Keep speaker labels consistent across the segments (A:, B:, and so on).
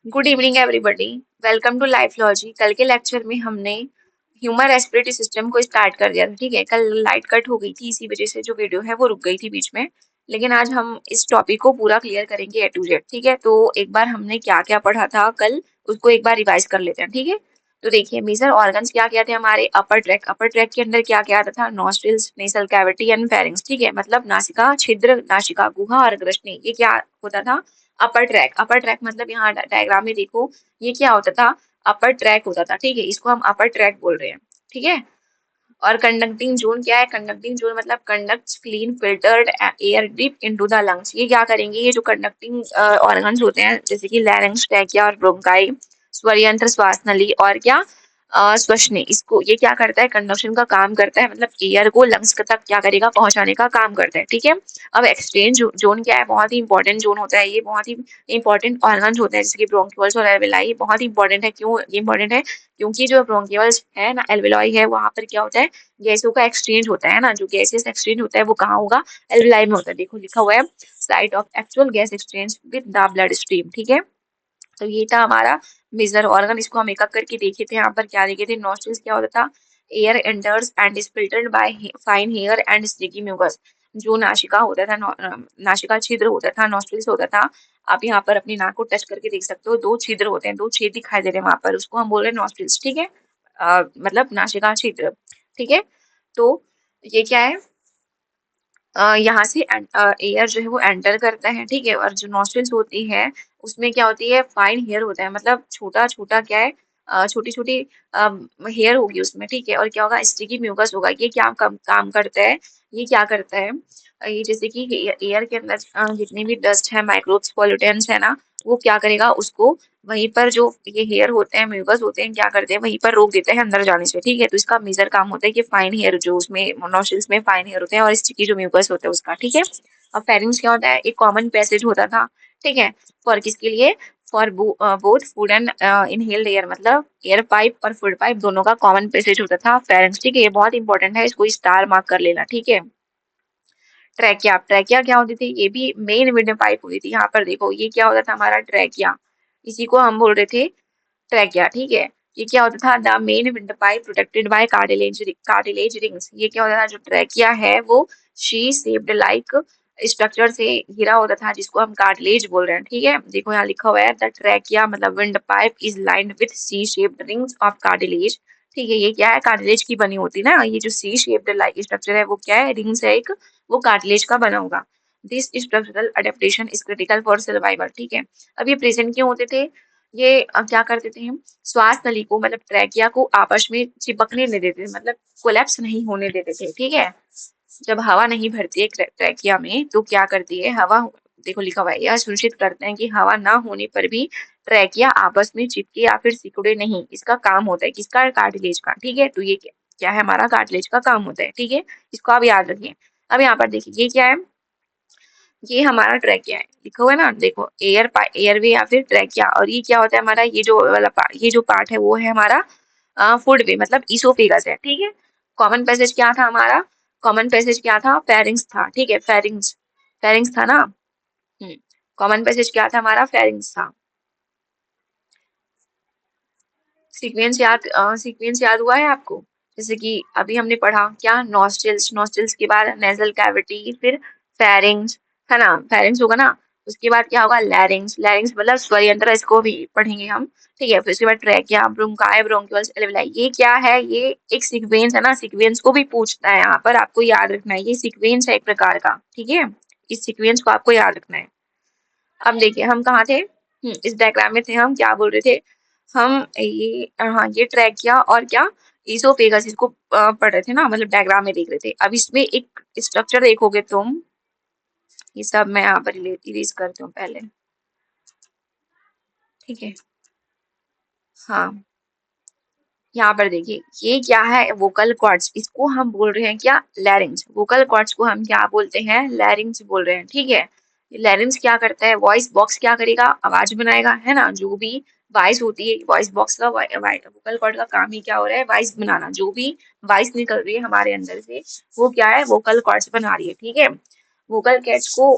A: Good evening everybody. Welcome to Lifeology. कल के lecture में हमने ह्यूमन रेस्पिरेटरी सिस्टम को स्टार्ट कर दिया था। ठीक है, कल लाइट कट हो गई थी, इसी वजह से जो वीडियो है वो रुक गई थी बीच में। लेकिन आज हम इस टॉपिक को पूरा क्लियर करेंगे ए टू जेड। ठीक है, तो एक बार हमने क्या क्या पढ़ा था कल, उसको एक बार रिवाइज कर लेते हैं। ठीक है, तो देखिए मेजर ऑर्गन्स क्या क्या थे हमारे। अपर ट्रैक के अंदर क्या क्या आता था, nostrils, nasal cavity and pharynx. ठीक है, मतलब नासिका छिद्र, नासिका गुहा और ग्रसनी, ये क्या होता था, अपर ट्रैक मतलब यहाँ डायग्राम में देखो, ये क्या होता था, अपर ट्रैक होता था। ठीक है, इसको हम अपर ट्रैक बोल रहे हैं। ठीक है, और कंडक्टिंग जोन क्या है, कंडक्टिंग जोन मतलब conduct clean filtered air deep into the lungs. ये क्या करेंगे, ये जो कंडक्टिंग ऑर्गन्स होते हैं जैसे कि लैरिंक्स, ट्रैकिया और ब्रोंकाई, स्वरयंत्र, श्वास नली और क्या श्वसनी, इसको ये क्या करता है, कंडक्शन का काम करता है, मतलब एयर को लंग्स तक क्या करेगा, पहुंचाने का काम करता है। ठीक है, अब एक्सचेंज जोन क्या है, बहुत ही इंपॉर्टेंट जोन होता है, ये बहुत ही इंपॉर्टेंट ऑर्गन्स होते हैं जैसे कि ब्रोंक्यूल्स और एल्वेलाई। बहुत ही इंपॉर्टेंट है, क्यों ये इंपॉर्टेंट है, क्योंकि जो ब्रोंक्यूल्स है ना, एल्वेलाई है, वहां पर क्या होता है, गैसों का एक्सचेंज होता है ना, जो गैसेस एक्सचेंज होता है वो कहाँ होगा, एल्वेलाई में होता है। देखो लिखा हुआ है, site of actual gas exchange with the blood stream. ठीक है, तो ये था हमारा मेजर ऑर्गन, इसको हम एक एक करके देखे थे। यहाँ पर क्या देखे थे, नॉस्ट्रिल्स क्या होता था, air enters and is filtered by fine hair and sticky mucus. जो नासिका होता था, नासिका छिद्र होता था, नॉस्ट्रिल्स होता था। आप यहाँ पर अपनी नाक को टच करके देख सकते हो, दो छिद्र होते हैं, दो छेद दिखाई दे रहे हैं वहां पर, उसको हम बोल रहे हैं नॉस्ट्रिल्स। ठीक है, मतलब नासिका छिद्र। ठीक है, तो ये क्या है, यहाँ से एयर जो है वो एंटर करता है। ठीक है, और जो नॉस्ट्रिल्स होती है उसमें क्या होती है, फाइन हेयर होता है, मतलब छोटा छोटा क्या है, छोटी छोटी हेयर होगी उसमें। ठीक है, और क्या होगा, स्टिकी म्यूकस होगा। ये क्या काम करता है, ये क्या करता है, ये जैसे कि एयर के अंदर जितनी भी डस्ट है, माइक्रोब्स, पॉल्यूटेंट्स है ना, वो क्या करेगा, उसको वहीं पर जो ये हेयर होते हैं, म्यूकस होते हैं, क्या करते हैं, वहीं पर रोक देते हैं अंदर जाने से। ठीक है, तो इसका मेजर काम होता है कि फाइन हेयर जो उसमें नोस्ट्रिल्स में फाइन हेयर होते हैं और स्टिकी जो म्यूकस होता है उसका। ठीक है, अब फेरिंग्स क्या होता है, एक कॉमन पैसेज होता था। ठीक है, फॉर किसके लिए, for both food and inhaled air, मतलब एयर पाइप और फूड पाइप दोनों का कॉमन पैसेज होता था फेरिंग्स। ठीक है, ये बहुत इंपॉर्टेंट है, इसको स्टार मार्क कर लेना। ठीक है, ट्रैकिया, ट्रैकिया क्या होती थी, ये भी मेन विंड पाइप होती थी। यहाँ पर देखो ये क्या होता था हमारा ट्रैकिया, इसी को हम बोल रहे थे ट्रैकिया। ठीक है, ये क्या होता था, the main wind pipe protected by cartilage rings. ये क्या होता था, जो ट्रैकिया है वो शी शेप्ड लाइक स्ट्रक्चर से घिरा होता था, जिसको हम कार्टिलेज बोल रहे हैं। ठीक है, देखो यहाँ लिखा हुआ है, द ट्रैकिया मतलब windpipe is lined with C shaped rings of cartilage. ठीक है, ये क्या है, कार्टिलेज की बनी होती ना, ये जो सी शेप्ड लाइक स्ट्रक्चर है वो क्या है, रिंग्स है एक, वो कार्टिलेज का बना होगा। This structural adaptation is critical for survival. ठीक है, अब ये प्रेजेंट क्यों होते थे, ये क्या करते थे हम, श्वास नली को मतलब ट्रैकिया को आपस में चिपकने नहीं देते थे, मतलब कोलैप्स नहीं होने देते थे। ठीक है, जब हवा नहीं भरती है ट्रैकिया में तो क्या करती है हवा, देखो लिखा हुआ है, यह सुनिश्चित करते हैं कि हवा ना होने पर भी ट्रैकिया आपस में चिपके या फिर सिकुड़े नहीं। इसका काम होता है किसका, कार्टिलेज का। ठीक है, तो ये क्या है, हमारा कार्टिलेज का काम होता है। ठीक है, इसको आप याद रखिए। अब यहाँ पर देखिए ये क्या है, ये हमारा ट्रैकिया है, लिखा हुआ है ना, देखो एयरवे या फिर ट्रैकिया। और ये क्या होता है हमारा, ये जो वाला ये जो पार्ट है वो है हमारा फूड वे, मतलब इसोफेगस है। ठीक है, कॉमन पैसेज क्या था हमारा, कॉमन पैसेज क्या था, फेरिंग्स था। ठीक है, फेरिंग्स, फेरिंग्स था ना। कॉमन पैसेज क्या था हमारा, फेरिंग्स था। सीक्वेंस याद हुआ है आपको, जैसे कि अभी हमने पढ़ा क्या, नॉस्ट्रिल्स, नॉस्ट्रिल्स के बाद नेजल कैविटी, फिर फेरिंग्स, है ना, फेरिंग्स होगा ना, उसके बाद क्या होगा, लैरिंग्स, लैरिंग्स मतलब स्वरयंत्र, इसको भी पढ़ेंगे हम। ठीक है, फिर उसके बाद ट्रैकिया, ब्रोंकाई, ब्रोंक्यूल्स, एल्वेलाई। ये क्या है, ये एक सीक्वेंस है ना, सीक्वेंस को भी पूछता है यहाँ पर, आपको याद रखना है, ये सीक्वेंस है एक प्रकार का। ठीक है, इस सीक्वेंस को आपको याद रखना है। अब देखिए हम कहाँ थे, इस डायग्राम में थे, हम क्या बोल रहे थे, हम ये हाँ ये ट्रैक किया और क्या, ईसोफेगस, इसको पढ़ रहे थे ना, मतलब डायग्राम में देख रहे थे। अब इसमें एक स्ट्रक्चर देखोगे तुम, ये सब मैं यहाँ पर इरेज करती हूँ पहले। ठीक है, हाँ, यहाँ पर देखिए ये क्या है, वोकल कॉर्ड्स, इसको हम बोल रहे हैं क्या, लैरिंग्स। वोकल कॉर्ड्स को हम क्या बोलते हैं, लैरिंग्स बोल रहे हैं। ठीक है, लैरिंग्स क्या करता है, वॉइस बॉक्स क्या करेगा, आवाज बनाएगा, है ना, जो भी वॉइस होती है, वॉइस बॉक्स का वोकल कॉर्ड का काम ही क्या हो रहा है, वॉइस बनाना। जो भी वॉइस निकल रही है हमारे अंदर से वो क्या है, वोकल कॉर्ड्स बना रही है। ठीक है, वोकल कॉर्ड्स को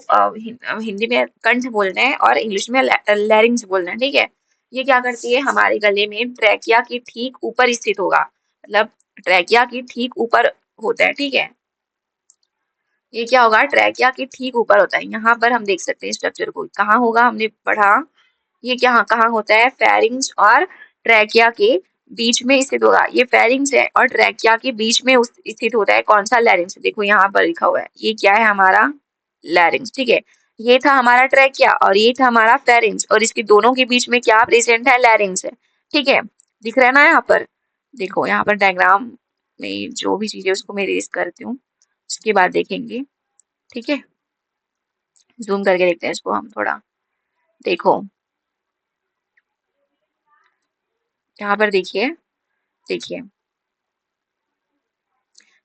A: हिंदी में कंठ बोलते हैं और इंग्लिश में लैरिंग्स बोलते हैं। ठीक है, ये क्या करती है, हमारे गले में ट्रैकिया के ठीक ऊपर स्थित होगा, मतलब ट्रैकिया के ठीक ऊपर होता है, ठीक है। ये क्या होगा, ट्रैकिया के ठीक ऊपर होता है। यहाँ पर हम देख सकते हैं स्ट्रक्चर को, कहाँ होगा हमने पढ़ा, ये क्या कहाँ होता है, फेरिंग्स और ट्रैकिया के बीच में स्थित होगा। ये फेरिंग्स है और ट्रैकिया के बीच में स्थित होता है कौन सा, लैरिंग्स। देखो यहाँ पर लिखा हुआ है, ये क्या है हमारा लैरिंग्स, ठीक है। ये था हमारा ट्रैकिया और ये था हमारा फेरिंग्स, और इसके दोनों के बीच में क्या प्रेजेंट है, लैरिंग्स है, ठीक है। दिख रहा है ना यहाँ पर, देखो यहाँ पर डायग्राम में जो भी चीजें उसको मैं रेस करती हूँ, उसके बाद देखेंगे, ठीक है। जूम करके देखते हैं इसको हम थोड़ा, देखो यहाँ पर देखिए, देखिए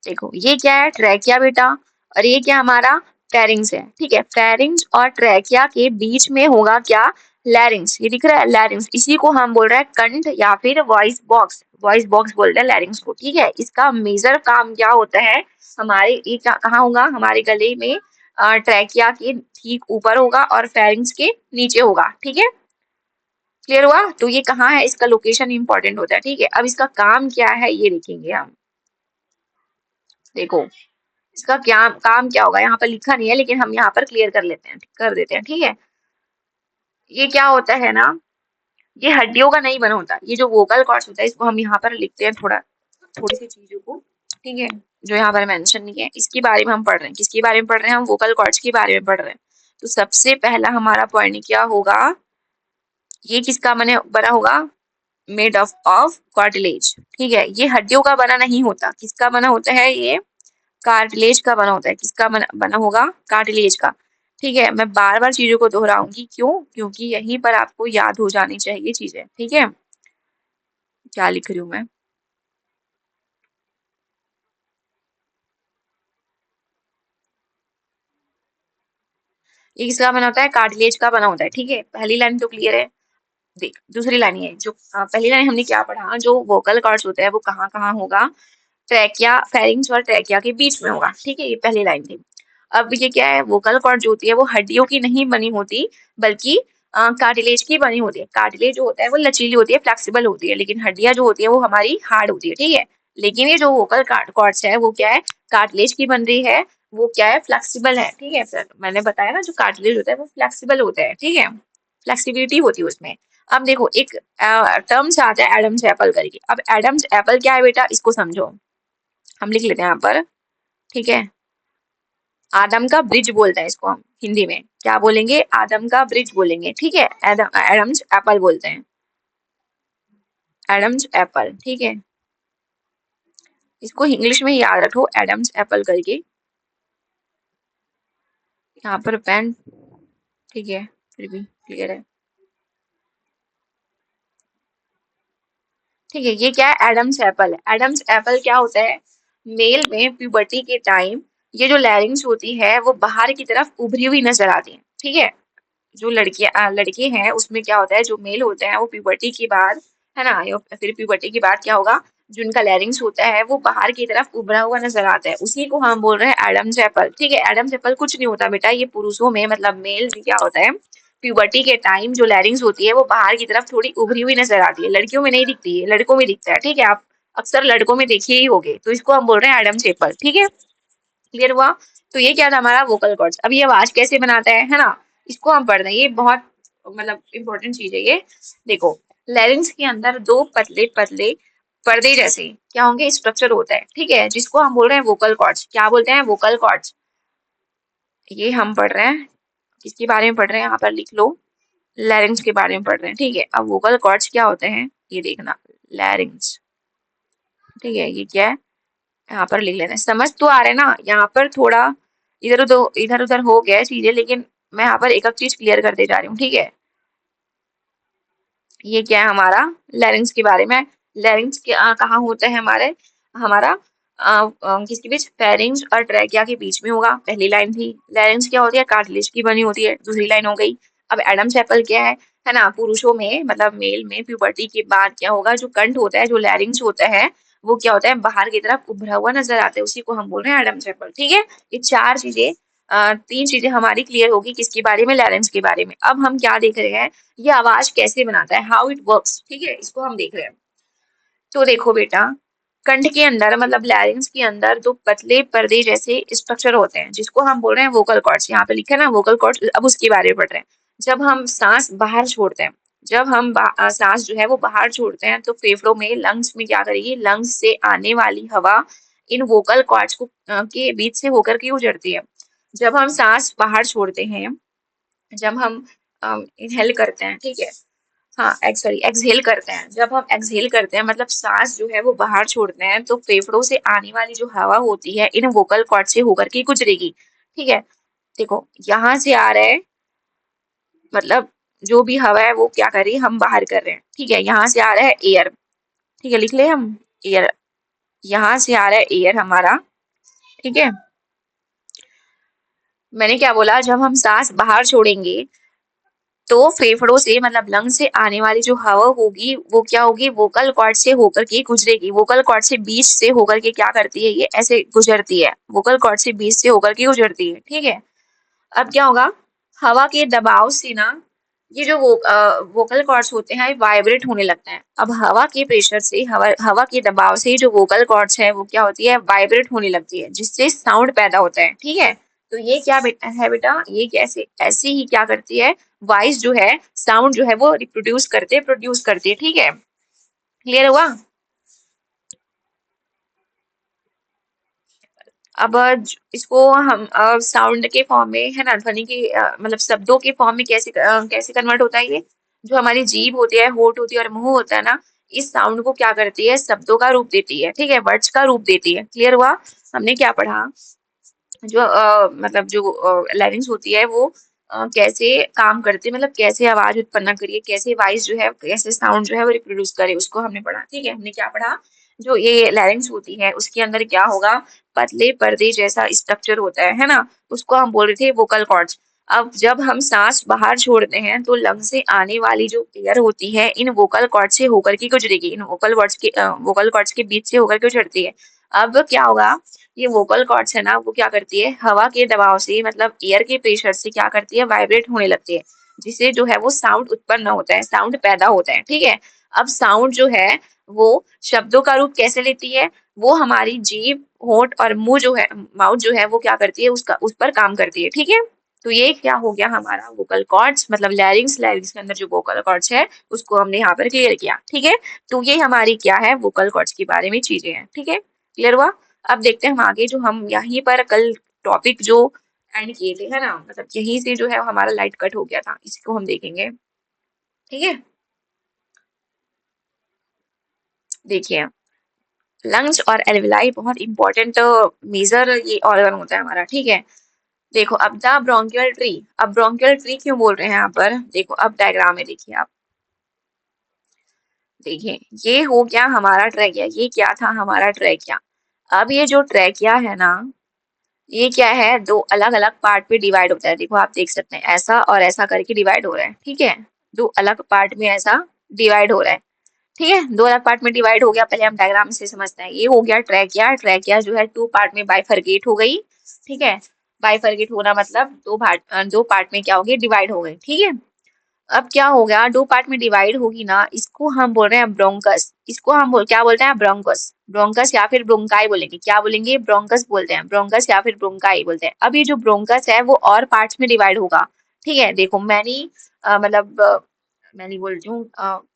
A: देखो ये क्या है, ट्रैकिया बेटा, और ये क्या हमारा फेरिंग्स है, ठीक है। फेरिंग्स और ट्रैकिया के बीच में होगा क्या, लैरिंग्स। ये दिख रहा है लैरिंग्स, इसी को हम बोल रहे हैं कंठ या फिर वॉइस बॉक्स, वॉइस बॉक्स बोलते हैं लैरिंग्स को, ठीक है। इसका मेजर काम क्या होता है, हमारे ये कहाँ होगा, हमारे गले में ट्रैकिया के ठीक ऊपर होगा और फेरिंग्स के नीचे होगा, ठीक है। क्लियर हुआ, तो ये कहाँ है, इसका लोकेशन इंपॉर्टेंट होता है, ठीक है। अब इसका काम क्या है ये देखेंगे हम, देखो इसका क्या काम क्या होगा, यहाँ पर लिखा नहीं है लेकिन हम यहाँ पर क्लियर कर लेते हैं, कर देते हैं, ठीक है। ये क्या होता है ना, ये हड्डियों का नहीं बना होता, ये जो वोकल कॉर्ड्स होता है इसको हम यहाँ पर लिखते हैं थोड़ा, थोड़ी सी चीजों को, ठीक है, जो यहाँ पर मेंशन नहीं है, इसके बारे में हम पढ़ रहे हैं। किसके बारे में पढ़ रहे हैं, हम वोकल कॉर्ड्स के बारे में पढ़ रहे हैं। तो सबसे पहला हमारा पॉइंट क्या होगा, ये किसका बना होगा, मेड ऑफ कार्टिलेज, ठीक है। ये हड्डियों का बना नहीं होता, किसका बना होता है, ये कार्टिलेज का बना होता है। किसका बना होगा, कार्टिलेज का, ठीक है। मैं बार बार चीजों को दोहराऊंगी, क्यों, क्योंकि यहीं पर आपको याद हो जानी चाहिए चीजें, ठीक है। क्या लिख रही हूँ मैं, ये किसका बना होता है, कार्टिलेज का बना होता है, ठीक है। पहली लाइन तो क्लियर है। देख दूसरी लाइन है, जो पहली लाइन हमने क्या पढ़ा, जो वोकल कॉर्ड्स होते हैं वो कहाँ कहाँ होगा, ट्रैकिया, फेरिंग्स और ट्रैकिया के बीच में होगा, ठीक है। ये पहली लाइन थी। अब ये क्या है, वोकल कॉर्ड जो होती है वो हड्डियों की नहीं बनी होती, बल्कि कार्टिलेज की बनी होती है। कार्टिलेज जो होता है वो लचीली होती है, फ्लेक्सिबल होती है, लेकिन हड्डियां जो होती है वो हमारी हार्ड होती है, ठीक है। लेकिन ये जो वोकल कॉर्ड्स है वो क्या है, कार्टिलेज की बन रही है, वो क्या है, फ्लेक्सिबल है, ठीक है। मैंने बताया ना, जो कार्टिलेज होता है वो फ्लेक्सिबल होता है, ठीक है, फ्लेक्सिबिलिटी होती है उसमें। अब देखो एक टर्म्स आता है एडम्स एप्पल करके। अब एडम्स एप्पल क्या है बेटा, इसको समझो, हम लिख लेते हैं यहाँ पर, ठीक है। आदम का ब्रिज बोलते हैं इसको हम हिंदी में, क्या बोलेंगे, आदम का ब्रिज बोलेंगे, ठीक है। एडम्स एप्पल बोलते हैं, एडम्स एप्पल, ठीक है। इसको इंग्लिश में याद रखो, एडम्स एप्पल करके, यहाँ पर पेन, ठीक है, फिर भी क्लियर है, ठीक है। ये क्या है, एडम्स एप्पल है। एडम्स एप्पल क्या होता है, मेल में प्यूबर्टी के टाइम ये जो लैरिंग्स होती है वो बाहर की तरफ उभरी हुई नजर आती है, ठीक है। जो लड़कियां लड़के हैं उसमें क्या होता है, जो मेल होते हैं वो प्यूबर्टी के बाद, है ना, फिर प्यूबर्टी के बाद क्या होगा, जो उनका लैरिंग्स होता है वो बाहर की तरफ उभरा हुआ नजर आता है, उसी को हम बोल रहे हैं एडम्स एप्पल, ठीक है। एडम्स एप्पल कुछ नहीं होता बेटा, ये पुरुषों में मतलब मेल में क्या होता है, प्यूबर्टी के टाइम जो लैरिंग्स होती है वो बाहर की तरफ थोड़ी उभरी हुई नजर आती है, लड़कियों में नहीं दिखती है, लड़कों में दिखता है, ठीक है। आप अक्सर लड़कों में देखिए ही होगे, तो इसको हम बोल रहे हैं एडम्स एप्पल, ठीक है। क्लियर हुआ, तो ये क्या था हमारा वोकल कॉर्ड्स। अब ये आवाज कैसे बनाता है ना, इसको हम पढ़ रहे हैं, ये बहुत मतलब इंपॉर्टेंट चीज है ये। देखो लैरिंग्स के अंदर दो पतले पतले पर्दे जैसे क्या होंगे, स्ट्रक्चर होता है, ठीक है, जिसको हम बोल रहे हैं वोकल कॉर्ड्स। क्या बोलते हैं, वोकल कॉर्ड्स। ये हम पढ़ रहे हैं, किसके बारे में पढ़ रहे हैं, यहाँ पर लिख लो, लैरिंग्स के बारे में पढ़ रहे हैं, ठीक है। अब वोकल कॉर्ड्स क्या होते हैं ये देखना, लैरिंग्स, ठीक है, ये क्या है, यहाँ पर लिख लेना है। समझ तो आ रहा है ना, यहाँ पर थोड़ा इधर उधर हो गया है चीजें, लेकिन मैं यहाँ पर एक एक चीज क्लियर करते जा रही हूँ, ठीक है। ये क्या है हमारा, लैरिंग्स के बारे में। लैरिंग्स के कहाँ होता है हमारे, हमारा किसके बीच, फेरिंग्स और ट्रैकिया के बीच में होगा, पहली लाइन थी। लैरिंग्स क्या होती है, कार्टिलेज की बनी होती है, दूसरी लाइन हो गई। अब एडम्स एप्पल क्या है ना, पुरुषों में मतलब मेल में प्यूबर्टी के बाद क्या होगा, जो कंठ होता है, जो लैरिंग्स होता है वो क्या होता है, बाहर की तरफ उभरा हुआ नजर आता है, उसी को हम बोल रहे हैं एडम्स एप्पल, ठीक है। ये चार चीजें तीन चीजें हमारी क्लियर होगी, किसके बारे में, लैरेंज के बारे में। अब हम क्या देख रहे हैं, ये आवाज कैसे बनाता है, हाउ इट वर्क्स, ठीक है, इसको हम देख रहे हैं। तो देखो बेटा, कंठ के अंदर मतलब लैरिंग्स के अंदर दो पतले पर्दे जैसे स्ट्रक्चर होते हैं, जिसको हम बोल रहे हैं वोकल कॉर्ड्स। यहाँ पे लिखा है ना वोकल कॉर्ड्स, अब उसके बारे में पढ़ रहे हैं। जब हम सांस बाहर छोड़ते हैं, जब हम सांस जो है वो बाहर छोड़ते हैं, तो फेफड़ों में, लंग्स में क्या करेगी, लंग्स से आने वाली हवा इन वोकल कॉर्ड्स को के बीच से होकर के गुजरती है। जब हम सांस बाहर छोड़ते हैं, जब हम इनहेल करते हैं, ठीक है, हाँ सॉरी एक्सहेल करते हैं, जब हम एक्सहेल करते हैं मतलब सांस जो है वो बाहर छोड़ते हैं, तो फेफड़ों से आने वाली जो हवा होती है इन वोकल कॉर्ड से होकर के गुजरेगी। ठीक है, देखो यहाँ से आ रहा है, मतलब जो भी हवा है वो क्या कर रही है, हम बाहर कर रहे हैं। ठीक है, यहाँ से आ रहा है एयर, ठीक है, लिख ले हम एयर, यहाँ से आ रहा है एयर हमारा। ठीक है, मैंने क्या बोला, जब हम सांस बाहर छोड़ेंगे तो फेफड़ों से मतलब लंग से आने वाली जो हवा होगी वो क्या होगी, वोकल कॉर्ड से होकर के गुजरेगी। वोकल कॉर्ड से बीच से होकर के क्या करती है, ये ऐसे गुजरती है, वोकल कॉर्ड से बीच से होकर के गुजरती है। ठीक है, अब क्या होगा, हवा के दबाव से ना ये जो वोकल कॉर्ड्स होते हैं वाइब्रेट होने लगते हैं। अब हवा के प्रेशर से, हवा के दबाव से जो वोकल कॉर्ड्स है वो क्या होती है, वाइब्रेट होने लगती है, जिससे साउंड पैदा होता है। ठीक है, तो ये क्या है बेटा, ये कैसे ऐसे ही क्या करती है, वॉइस जो है, साउंड जो है वो रिप्रोड्यूस करते प्रोड्यूस करती है। ठीक है, क्लियर हुआ। अब इसको हम साउंड के फॉर्म में है ना, ध्वनि के मतलब शब्दों के फॉर्म में कैसे कन्वर्ट होता है ये, जो हमारी जीभ होती है, होठ होती है और मुंह होता है ना, इस साउंड को क्या करती है, शब्दों का रूप देती है। ठीक है, वर्ड्स का रूप देती है। क्लियर हुआ। हमने क्या पढ़ा, जो मतलब जो लैरिंग्स होती है वो कैसे काम करती है, मतलब कैसे आवाज उत्पन्न करिए, कैसे वॉइस जो है, कैसे साउंड जो है वो रिप्रोड्यूस करे, उसको हमने पढ़ा। ठीक है, हमने क्या पढ़ा, जो ये लैरिंग्स होती है उसके अंदर क्या होगा, पतले पर्दे जैसा स्ट्रक्चर होता है ना, उसको हम बोल रहे थे वोकल कॉर्ड्स। अब जब हम सांस बाहर छोड़ते हैं तो लंग से आने वाली जो एयर होती है इन वोकल कॉर्ड से होकर के गुजरेगी, इन वोकल कॉर्ड्स के बीच से होकर के गुजरती है। अब क्या होगा, ये वोकल कॉर्ड्स है ना, वो क्या करती है, हवा के दबाव से मतलब एयर के प्रेशर से क्या करती है, वाइब्रेट होने लगती है, जिससे जो है वो साउंड उत्पन्न होता है, साउंड पैदा होता है। ठीक है, अब साउंड जो है वो शब्दों का रूप कैसे लेती है, वो हमारी जीभ, होंठ और मुंह जो है, माउथ जो है वो क्या करती है, उसका उस पर काम करती है। ठीक है, तो ये क्या हो गया हमारा वोकल कॉर्ड्स, मतलब लैरिंग्स, लैरिंग्स के अंदर जो वोकल कॉर्ड्स है उसको हमने यहाँ पर क्लियर किया। ठीक है, तो ये हमारी क्या है, वोकल कॉर्ड्स के बारे में चीजें हैं। ठीक है, क्लियर हुआ। अब देखते हैं हम आगे, जो हम यहीं पर कल टॉपिक जो एंड किए थे है ना, मतलब यहीं से जो है हमारा लाइट कट हो गया था, इसको हम देखेंगे। ठीक है, देखिए, लंग्स और एल्विलाई बहुत इंपॉर्टेंट मेजर ये ऑर्गन होता है हमारा। ठीक है, देखो अब द ब्रोंकियल ट्री, अब ब्रोंकियल ट्री क्यों बोल रहे हैं यहाँ पर, देखो अब डायग्राम में देखिए आप, देखिए ये हो गया हमारा ट्रैकिया, ये क्या था हमारा ट्रैकिया। अब ये जो ट्रैकिया है ना, ये क्या है, दो अलग अलग पार्ट पे डिवाइड होता है। देखो आप देख सकते हैं ऐसा और ऐसा करके डिवाइड हो रहा है। ठीक है, दो अलग पार्ट में ऐसा डिवाइड हो रहा है। ठीक है, दो अलग पार्ट में डिवाइड हो गया, पहले हम डायग्राम से समझते हैं। ये हो गया ट्रैकिया, ट्रैकिया जो है टू पार्ट में बाइफरगेट हो गई। ठीक है, बाइफरगेट होना मतलब दो पार्ट में क्या हो गई, डिवाइड हो गई। ठीक है, अब क्या हो गया, दो पार्ट में डिवाइड होगी ना, इसको हम बोल रहे हैं ब्रोंकस, इसको हम क्या बोलते हैं, ब्रोंकस, ब्रोंकस या फिर ब्रोंकाई बोलेंगे, क्या बोलेंगे, ब्रोंकस बोलते हैं, ब्रोंकस या फिर ब्रोंकाई बोलते हैं। अब ये जो ब्रोंकस है वो और पार्ट्स में डिवाइड होगा। ठीक है, देखो मैनी मतलब मैनी बोल रही हूँ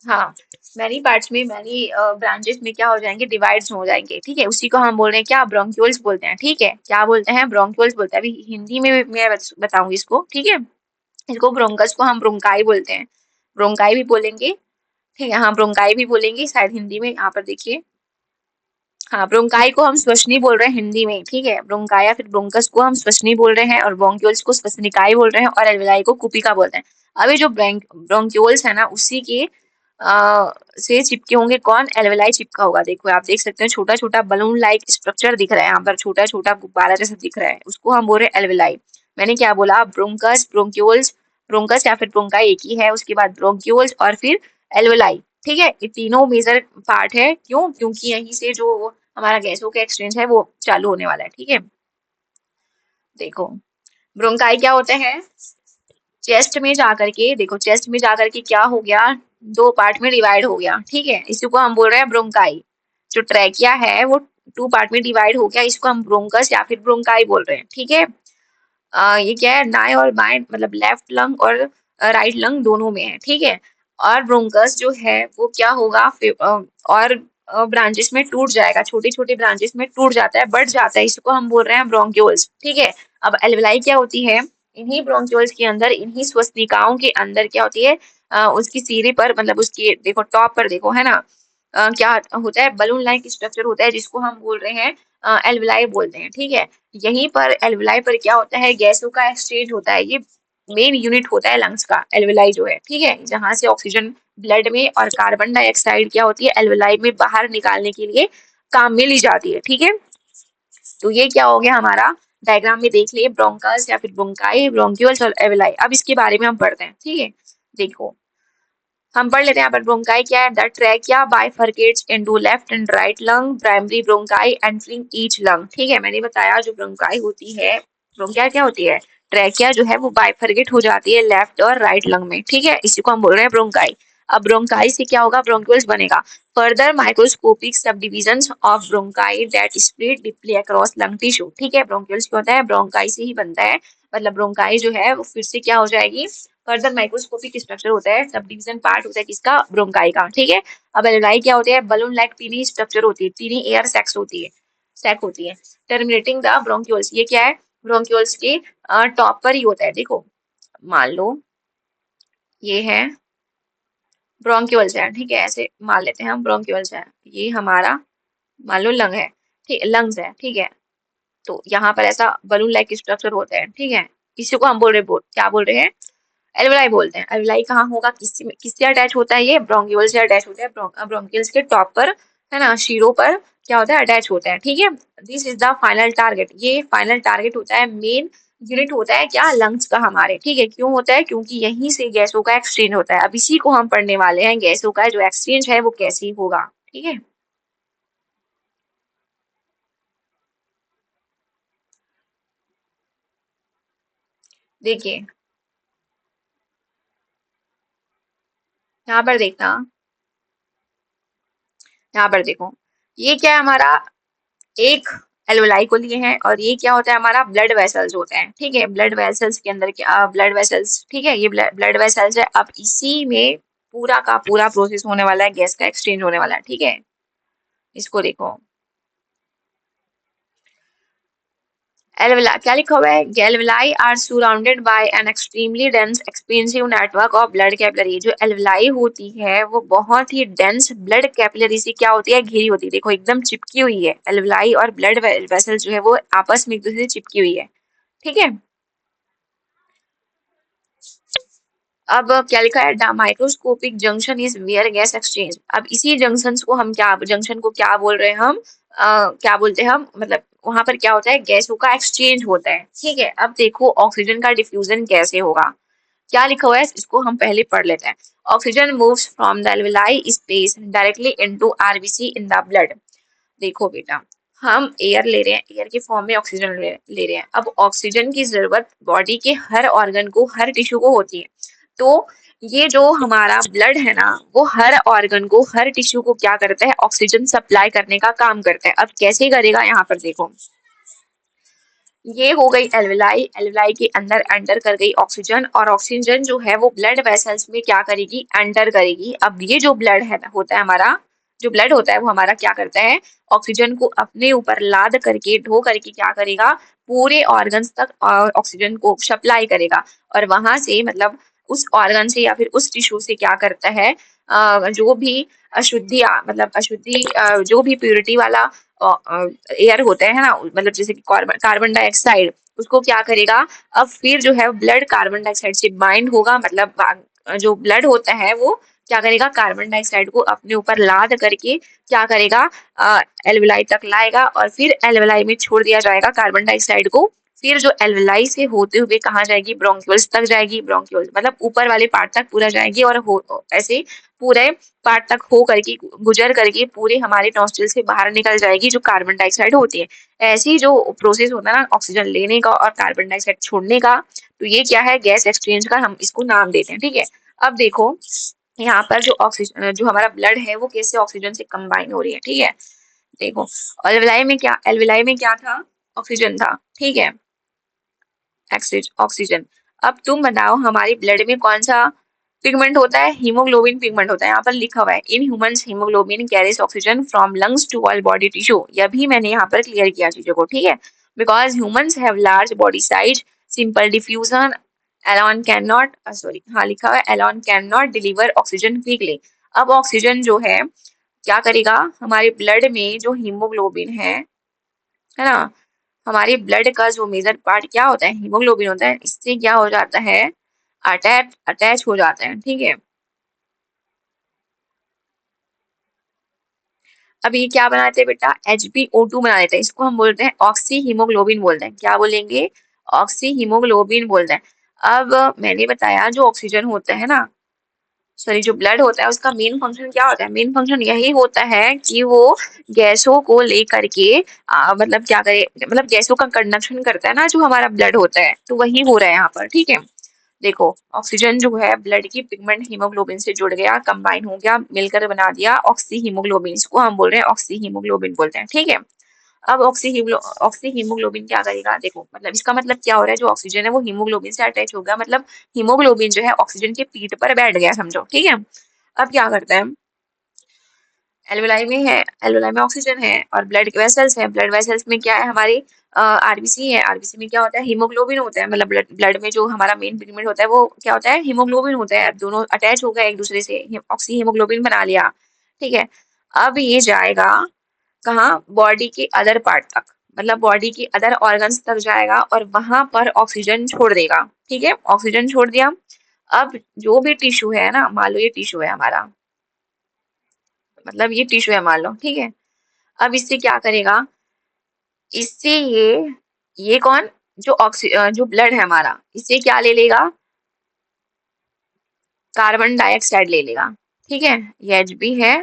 A: हाँ, मैनी पार्ट्स में, मैनी ब्रांचेस में क्या हो जाएंगे, डिवाइड्स हो जाएंगे। ठीक है, उसी को हम बोल रहे हैं क्या, ब्रोंक्यूल्स बोलते हैं। ठीक है, क्या बोलते हैं, ब्रोंक्यूल्स बोलते हैं। अभी हिंदी में मैं बताऊंगी इसको। ठीक है, इसको ब्रोंकस को हम ब्रोंकाई बोलते हैं, ब्रोंकाई भी बोलेंगे। ठीक है, हाँ ब्रोंकाई भी बोलेंगे शायद हिंदी में, यहाँ पर देखिए, हाँ ब्रोंकाई को हम श्वसनी बोल रहे हैं हिंदी में। ठीक है, ब्रोंकाई या फिर ब्रोंकस को हम श्वसनी बोल रहे हैं, और ब्रोंक्यूल्स को श्वसनिकाई बोल रहे हैं, और एल्विलाई को कुपिका बोलते हैं। अभी जो ब्रोंक्यूल्स है ना, उसी के से चिपके होंगे कौन, एल्विलाई चिपका होगा। देखो आप देख सकते हैं छोटा छोटा बलून लाइक स्ट्रक्चर दिख रहा है यहाँ पर, छोटा छोटा गुब्बारा जैसा दिख रहा है, उसको हम बोल रहे हैं एल्विलाई। मैंने क्या बोला, ब्रोंकस, ब्रोंक्यूल्स, ब्रोंकस या फिर ब्रोंकाई एक ही है, उसके बाद ब्रोंक्यूल्स और फिर एल्विलाई। ठीक है, ये तीनों मेजर पार्ट है, क्यों, क्योंकि यहीं से जो हमारा गैसों का एक्सचेंज है वो चालू होने वाला है। ठीक है, देखो ब्रोंकाई क्या होते हैं? चेस्ट में जाकर के देखो, चेस्ट में जाकर के क्या हो गया, दो पार्ट में डिवाइड हो गया, ठीक है, इसी को हम बोल रहे हैं ब्रोंकाई। जो ट्रैकिया है वो टू पार्ट में डिवाइड हो गया, इसको हम ब्रोंकस या फिर ब्रोंकाई बोल रहे हैं, ठीक है। ये क्या है, दाएं और बाएं मतलब लेफ्ट लंग और राइट लंग दोनों में है, ठीक है। और ब्रोंकस जो है वो क्या होगा, और ब्रांचेस में टूट जाएगा, छोटे छोटे ब्रांचेस में टूट जाता है, बढ़ जाता है, इसको हम बोल रहे हैं ब्रोंक्यूल्स, ठीक है। अब एल्वेलाई क्या होती है, इन्हीं ब्रोंक्यूल्स के अंदर, इन्हीं श्वसनिकाओं के अंदर क्या होती है, उसकी सिरे पर मतलब उसकी देखो टॉप पर देखो, है ना, क्या होता है, बलून लाइक स्ट्रक्चर होता है, जिसको हम बोल रहे हैं एल्वेलाई बोलते हैं, ठीक है। यहीं पर एल्वेलाई पर क्या होता है, गैसों का एक्सचेंज होता है, ये मेन यूनिट होता है लंग्स का, एल्वेलाई जो है, ठीक है, जहां से ऑक्सीजन ब्लड में और कार्बन डाइऑक्साइड क्या होती है, एल्वेलाई में बाहर निकालने के लिए काम में ली जाती है, ठीक है। तो ये क्या हो गया हमारा, डायग्राम में देख लिए, ब्रोंकस या फिर ब्रोंकाई, ब्रोंक्यूल्स और एल्वेलाई। अब इसके बारे में हम पढ़ते हैं, ठीक है। देखो, हम पढ़ लेते हैं यहाँ पर, ब्रोंकाई क्या है, the trachea bifurcates into left and right lung, primary bronchi entering each lung, ठीक है। मैंने बताया जो ब्रोंकाई होती है, ब्रोंकिया क्या होती है, ट्रैकिया जो है वो बाइफरकेट हो जाती है लेफ्ट और राइट लंग में, ठीक है, इसी को हम बोल रहे हैं ब्रोंकाई। अब ब्रोंकाई से क्या होगा, ब्रोंक्यूल्स बनेगा। Further microscopic sub division of bronchi that spread deeply across lung tissue, ठीक है, ब्रोंक्यूल्स क्या होता है, ब्रोंकाई से ही बनता है, मतलब ब्रोंकाई जो है वो फिर से क्या हो जाएगी, फर्दर माइक्रोस्कोपिक स्ट्रक्चर होता है, सब डिवीजन पार्ट होता है किसका, ब्रोंकाई का, ठीक है। अब एल्वेलाई क्या होती है, बलून लाइक टीनी स्ट्रक्चर होती है, टीनी एयर सैक्स होती है, सैक होती है, टर्मिनेटिंग द ब्रोंक्यूल्स, ये क्या है, ब्रोंक्यूल्स के टॉप पर ही होता है, देखो, मान लो ये है ब्रोंक्यूल्स है, ठीक है, ऐसे मान लेते हैं हम, ब्रोंक्यूल्स है, ये हमारा मान लो लंग है, ठीक, लंग्स है, ठीक है। तो यहाँ पर ऐसा बलून लाइक स्ट्रक्चर होता है, ठीक है, इसी को हम बोल रहे, क्या बोल रहे हैं, एल्वेलाई बोलते हैं। एल्वेलाई कहाँ होगा, किससे अटैच होता है, ये ब्रोंक्यूल से अटैच होता है, ब्रोंक्यूल्स के टॉप पर, है ना, शीरों पर क्या होता है, अटैच होता है, ठीक है। This is the final target, ये फाइनल टारगेट होता है, मेन यूनिट होता है क्या, लंग्स का हमारे, ठीक है। क्यों होता है, क्योंकि यहीं से गैसों का एक्सचेंज होता है। अब इसी को हम पढ़ने वाले हैं, गैसों का जो एक्सचेंज है वो कैसे होगा, ठीक है। देखिए यहाँ पर देखना, यहाँ पर देखो, ये क्या है हमारा, एक एल्वेलाई को लिए हैं, और ये क्या होता है हमारा, ब्लड वेसल्स होते हैं, ठीक है। ब्लड वेसल्स के अंदर क्या, ब्लड वेसल्स, ठीक है, ये ब्लड वेसल्स है। अब इसी में पूरा का पूरा प्रोसेस होने वाला है, गैस का एक्सचेंज होने वाला है, ठीक है। इसको देखो, एल्वेला क्या लिखा हुआ है, alveoli are surrounded by an extremely dense expensive network of blood capillary, जो एल्वेलाई होती है वो बहुत ही डेंस ब्लड कैपिलरी से क्या होती है, घिरी होती है, देखो एकदम चिपकी हुई है, एल्वेलाई और ब्लड वेसल जो है वो आपस में एक दूसरे से चिपकी हुई है, ठीक है। अब क्या लिखा है, microscopic junction is where gas exchange. अब इसी जंक्शन को हम क्या, जंक्शन को क्या बोल रहे हैं हम, क्या बोलते हैं हम, मतलब वहां पर क्या होता है, गैसों का एक्सचेंज होता है, ठीक है। अब देखो ऑक्सीजन का डिफ्यूजन कैसे होगा, क्या लिखा हुआ है, इसको हम पहले पढ़ लेते हैं। Oxygen moves from the alveoli space directly into RBC in the blood. देखो बेटा, हम एयर ले रहे हैं, एयर के फॉर्म में ऑक्सीजन ले रहे हैं। अब ऑक्सीजन की जरूरत बॉडी के हर ऑर्गन को, हर टिश्यू को होती है। तो ये जो हमारा ब्लड है ना, वो हर ऑर्गन को, हर टिश्यू को क्या करता है, ऑक्सीजन सप्लाई करने का काम करता है। अब कैसे करेगा, यहाँ पर देखो, ये हो गई एल्वेलाई, एल्वेलाई के अंदर एंटर कर गई ऑक्सीजन, और ऑक्सीजन जो है वो ब्लड वेसल्स में क्या करेगी, एंटर करेगी। अब ये जो ब्लड है होता है हमारा, जो ब्लड होता है वो हमारा क्या करता है, ऑक्सीजन को अपने ऊपर लाद करके, ढो करके क्या करेगा, पूरे ऑर्गन्स तक ऑक्सीजन को सप्लाई करेगा। और वहां से मतलब उस ऑर्गन से या फिर उस टिश्यू से क्या करता है, जो भी अशुद्धियां, मतलब अशुद्धि, जो भी प्योरिटी वाला एयर होता है ना, मतलब जैसे कि कार्बन डाइऑक्साइड, उसको क्या करेगा, अब फिर जो है ब्लड कार्बन डाइऑक्साइड से बाइंड होगा, मतलब जो ब्लड होता है वो क्या करेगा, कार्बन डाइऑक्साइड को अपने ऊपर लाद करके क्या करेगा, एल्वेलाई तक लाएगा, और फिर एल्वेलाई में छोड़ दिया जाएगा कार्बन डाइऑक्साइड को। फिर जो एल्वेलाई से होते हुए कहाँ जाएगी, ब्रोंक्यूल्स तक जाएगी, ब्रोंक्यूल्स मतलब ऊपर वाले पार्ट तक पूरा जाएगी, और ऐसे पूरे पार्ट तक हो करके गुजर करके पूरे हमारे नॉस्ट्रिल से बाहर निकल जाएगी जो कार्बन डाइऑक्साइड होती है। ऐसे ही जो प्रोसेस होता है ना ऑक्सीजन लेने का और कार्बन डाइऑक्साइड छोड़ने का, तो ये क्या है गैस एक्सचेंज का हम इसको नाम देते हैं, ठीक है। अब देखो यहाँ पर जो ऑक्सीजन जो हमारा ब्लड है वो कैसे ऑक्सीजन से कंबाइन हो रही है, ठीक है। देखो एल्विलाई में क्या था, ऑक्सीजन था, ठीक है, ऑक्सीजन। अब तुम बताओ हमारी ब्लड में कौन सा पिगमेंट होता है, हीमोग्लोबिन पिगमेंट होता है। यहाँ पर लिखा हुआ है in humans haemoglobin carries oxygen from lungs to all body tissue. यह भी मैंने यहाँ पर क्लियर किया चीजों को, ठीक है। Because humans have large body size, simple diffusion Elon can not, sorry हाँ लिखा हुआ है Elon can not deliver oxygen quickly. अब ऑक्सीजन जो है क्या करेगा, हमारे ब्लड में जो हीमोग्लोबिन है ना, हमारे ब्लड का जो मेजर पार्ट क्या होता है, हीमोग्लोबिन होता है, इससे क्या हो जाता है, अटैच अटैच हो जाते हैं, ठीक है। अब ये क्या बनाते हैं बेटा, HbO2 बना देते हैं, इसको हम बोलते हैं ऑक्सी हीमोग्लोबिन बोलते हैं। क्या बोलेंगे, ऑक्सी हीमोग्लोबिन बोलते हैं। अब मैंने बताया जो ऑक्सीजन होता है ना, सॉरी जो ब्लड होता है उसका मेन फंक्शन क्या होता है, मेन फंक्शन यही होता है कि वो गैसों को लेकर के मतलब क्या करे, मतलब गैसों का कंडक्शन करता है ना जो हमारा ब्लड होता है, तो वही हो रहा है यहाँ पर, ठीक है। देखो ऑक्सीजन जो है ब्लड की पिगमेंट हीमोग्लोबिन से जुड़ गया, कंबाइन हो गया, मिलकर बना दिया ऑक्सी हीमोग्लोबिन, इसको हम बोल रहे हैं ऑक्सी हीमोग्लोबिन बोलते हैं, ठीक है। अब ऑक्सी हीमोग्लोबिन क्या करेगा, देखो मतलब इसका मतलब क्या हो रहा है, जो ऑक्सीजन है वो हीमोग्लोबिन से अटैच हो गया, मतलब हीमोग्लोबिन जो है ऑक्सीजन के पीठ पर बैठ गया समझो, ठीक है। अब क्या करता है, एल्वेलाई में है, एल्वेलाई में ऑक्सीजन है और ब्लड वेसल्स है, ब्लड वेसल्स में क्या है हमारी आरबीसी है, आरबीसी में क्या होता है, हीमोग्लोबिन होता है, मतलब ब्लड ब्लड में जो हमारा मेन पिगमेंट होता है वो क्या होता है, हीमोग्लोबिन होता है। अब दोनों अटैच हो गए एक दूसरे से, ऑक्सी हीमोग्लोबिन बना लिया, ठीक है। अब ये जाएगा कहाँ, बॉडी के अदर पार्ट तक, मतलब बॉडी के अदर ऑर्गन्स तक जाएगा और वहां पर ऑक्सीजन छोड़ देगा, ठीक है, ऑक्सीजन छोड़ दिया। अब जो भी टिश्यू है ना, मान लो ये टिश्यू है हमारा, मतलब ये टिश्यू है मान लो, ठीक है। अब इससे क्या करेगा, इससे ये कौन, जो ब्लड है हमारा, इससे क्या ले लेगा, कार्बन डाइऑक्साइड ले लेगा, ठीक है। ये एच बी है,